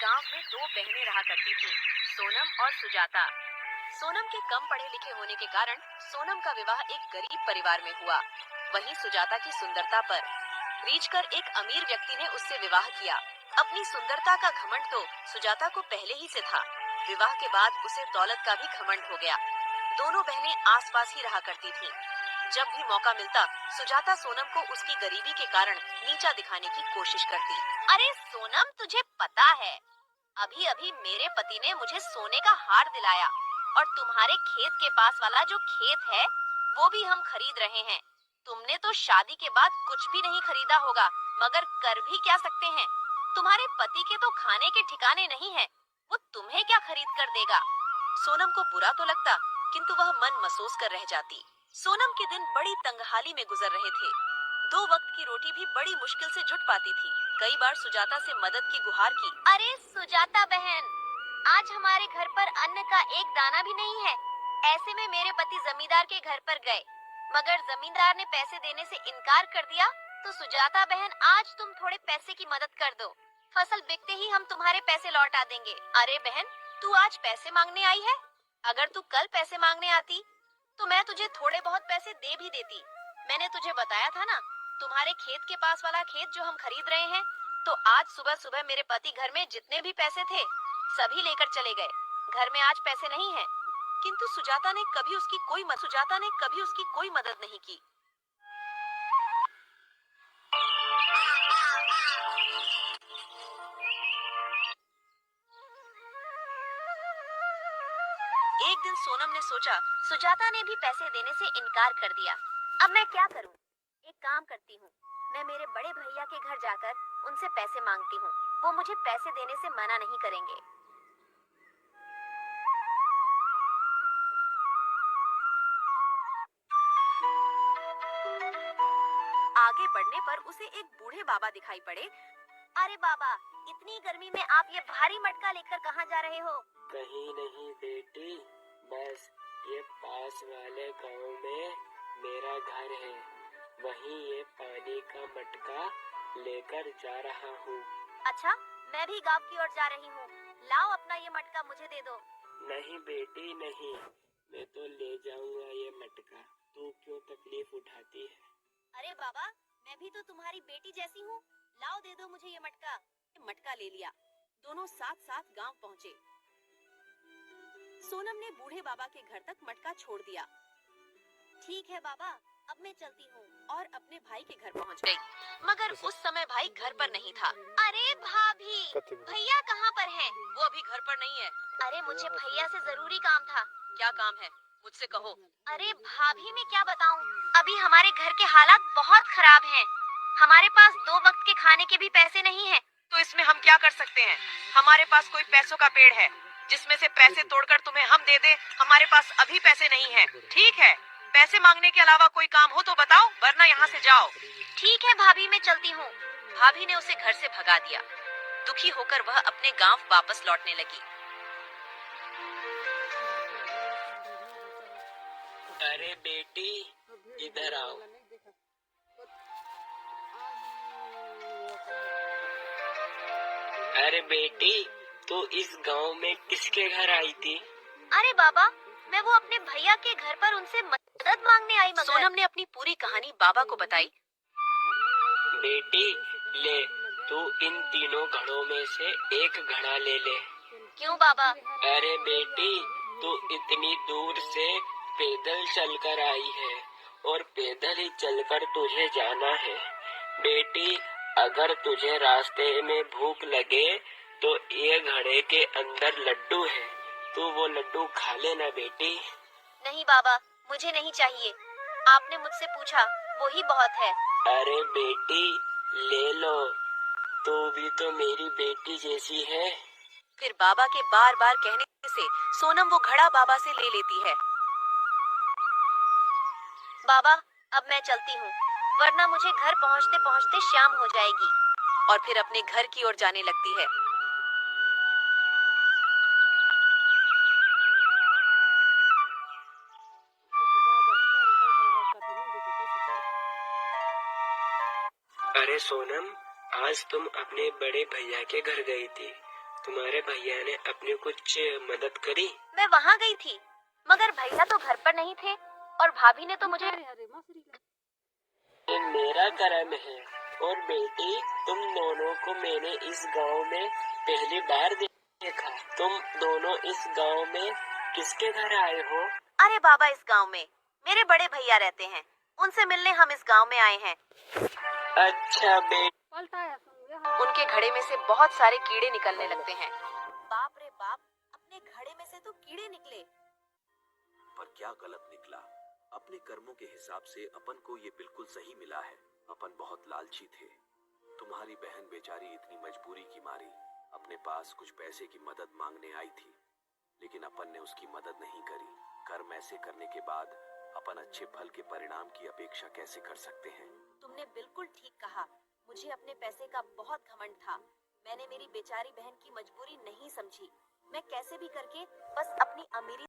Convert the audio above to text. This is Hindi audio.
गांव में दो बहनें रहा करती थीं, सोनम और सुजाता। सोनम के कम पढ़े लिखे होने के कारण सोनम का विवाह एक गरीब परिवार में हुआ। वहीं सुजाता की सुंदरता पर रीझ कर एक अमीर व्यक्ति ने उससे विवाह किया। अपनी सुंदरता का घमंड तो सुजाता को पहले ही से था। विवाह के बाद उसे दौलत का भी घमंड हो गया। दोनों बहनें आसपास ही रहा करती थीं। जब भी मौका मिलता सुजाता सोनम को उसकी गरीबी के कारण नीचा दिखाने की कोशिश करती। अरे सोनम, तुझे पता है अभी अभी मेरे पति ने मुझे सोने का हार दिलाया और तुम्हारे खेत के पास वाला जो खेत है वो भी हम खरीद रहे हैं। तुमने तो शादी के बाद कुछ भी नहीं खरीदा होगा, मगर कर भी क्या सकते हैं। तुम्हारे पति के तो खाने के ठिकाने नहीं है, वो तुम्हें क्या खरीद कर देगा। सोनम को बुरा तो लगता, किंतु वह मन महसूस कर रह जाती। सोनम के दिन बड़ी तंगहाली में गुजर रहे थे। 2 वक्त की रोटी भी बड़ी मुश्किल से जुट पाती थी। कई बार सुजाता से मदद की गुहार की। अरे सुजाता बहन, आज हमारे घर पर अन्न का एक दाना भी नहीं है। ऐसे में मेरे पति जमींदार के घर पर गए, मगर जमींदार ने पैसे देने से इनकार कर दिया। तो सुजाता बहन, आज तुम थोड़े पैसे की मदद कर दो। फसल बिकते ही हम तुम्हारे पैसे लौटा देंगे। अरे बहन, तू आज पैसे मांगने आई है? अगर तू कल पैसे मांगने आती तो मैं तुझे थोड़े बहुत पैसे दे भी देती। मैंने तुझे बताया था ना, तुम्हारे खेत के पास वाला खेत जो हम खरीद रहे हैं। तो आज सुबह सुबह मेरे पति घर में जितने भी पैसे थे सभी लेकर चले गए। घर में आज पैसे नहीं हैं। किंतु सुजाता ने कभी उसकी कोई मदद नहीं की। एक दिन सोनम ने सोचा, सुजाता ने भी पैसे देने से इनकार कर दिया। अब मैं क्या करूं? एक काम करती हूं, मैं मेरे बड़े भैया के घर जाकर उनसे पैसे मांगती हूं। वो मुझे पैसे देने से मना नहीं करेंगे। आगे बढ़ने पर उसे एक बूढ़े बाबा दिखाई पड़े। अरे बाबा, इतनी गर्मी में आप ये भारी मटका लेकर कहाँ जा रहे हो? कहीं नहीं बेटी, बस ये पास वाले गांव में मेरा घर है, वहीं ये पानी का मटका लेकर जा रहा हूँ। अच्छा, मैं भी गांव की ओर जा रही हूँ। लाओ अपना ये मटका मुझे दे दो। नहीं बेटी नहीं, मैं तो ले जाऊंगा ये मटका, तू क्यों तकलीफ उठाती है? अरे बाबा, मैं भी तो तुम्हारी बेटी जैसी हूँ। लाओ दे दो मुझे ये मटका। मटका ले लिया। दोनों साथ साथ गांव पहुँचे। सोनम ने बूढ़े बाबा के घर तक मटका छोड़ दिया। ठीक है बाबा, अब मैं चलती हूँ, और अपने भाई के घर पहुँच गई। मगर उस समय भाई घर पर नहीं था। अरे भाभी, भैया कहाँ पर हैं? वो अभी घर पर नहीं है। अरे मुझे भैया से जरूरी काम था। क्या काम है? मुझसे कहो। अरे भाभी, मैं क्या बताऊँ, अभी हमारे घर के हालात बहुत खराब हैं। हमारे पास 2 वक्त के खाने के भी पैसे नहीं हैं। तो इसमें हम क्या कर सकते हैं? हमारे पास कोई पैसों का पेड़ है जिसमें से पैसे तोड़कर तुम्हें हम दे दे। हमारे पास अभी पैसे नहीं हैं। ठीक है, पैसे मांगने के अलावा कोई काम हो तो बताओ, वरना यहाँ से जाओ। ठीक है भाभी, मैं चलती हूँ। भाभी ने उसे घर से भगा दिया। दुखी होकर वह अपने गांव वापस लौटने लगी। अरे बेटी, इधर आओ। अरे बेटी, तो इस गांव में किसके घर आई थी? अरे बाबा, मैं वो अपने भैया के घर पर उनसे मदद मांगने आई। मगर सोनम ने अपनी पूरी कहानी बाबा को बताई। बेटी ले, तू इन तीनों घड़ों में से एक घड़ा ले ले। क्यों बाबा? अरे बेटी, तू इतनी दूर से पैदल चलकर आई है और पैदल ही चलकर तुझे जाना है। बेटी, अगर तुझे रास्ते में भूख लगे तो ये घड़े के अंदर लड्डू है, तू वो लड्डू खा लेना बेटी। नहीं बाबा, मुझे नहीं चाहिए। आपने मुझसे पूछा, वो ही बहुत है। अरे बेटी, ले लो, तू भी तो मेरी बेटी जैसी है। फिर बाबा के बार बार कहने से सोनम वो घड़ा बाबा से ले लेती है। बाबा, अब मैं चलती हूँ, वरना मुझे घर पहुँचते पहुँचते शाम हो जाएगी। और फिर अपने घर की ओर जाने लगती है। अरे सोनम, आज तुम अपने बड़े भैया के घर गई थी, तुम्हारे भैया ने अपनी कुछ मदद करी? मैं वहाँ गई थी, मगर भैया तो घर पर नहीं थे और भाभी ने तो मुझे ये मेरा कर्म है। और बेटी, तुम दोनों को मैंने इस गांव में पहली बार देखा। तुम दोनों इस गांव में किसके घर आए हो? अरे बाबा, इस गांव में मेरे बड़े भैया रहते हैं, उनसे मिलने हम इस गांव में आए हैं। अच्छा बेटी, उनके घड़े में से बहुत सारे कीड़े निकलने लगते हैं। बाप रे बाप, अपने घड़े में से तो कीड़े निकले। पर क्या गलत निकला? अपने कर्मों के हिसाब से अपन को ये बिल्कुल सही मिला है। अपन बहुत लालची थे। तुम्हारी बहन बेचारी इतनी मजबूरी की मारी अपने पास कुछ पैसे की मदद मांगने आई थी, लेकिन अपन ने उसकी मदद नहीं करी। कर्म ऐसे करने के बाद अपन अच्छे फल के परिणाम की अपेक्षा कैसे कर सकते हैं? तुमने बिल्कुल ठीक कहा। मुझे अपने पैसे का बहुत घमंड था। मैंने मेरी बेचारी बहन की मजबूरी नहीं समझी। मैं कैसे भी करके बस अपनी अमीरी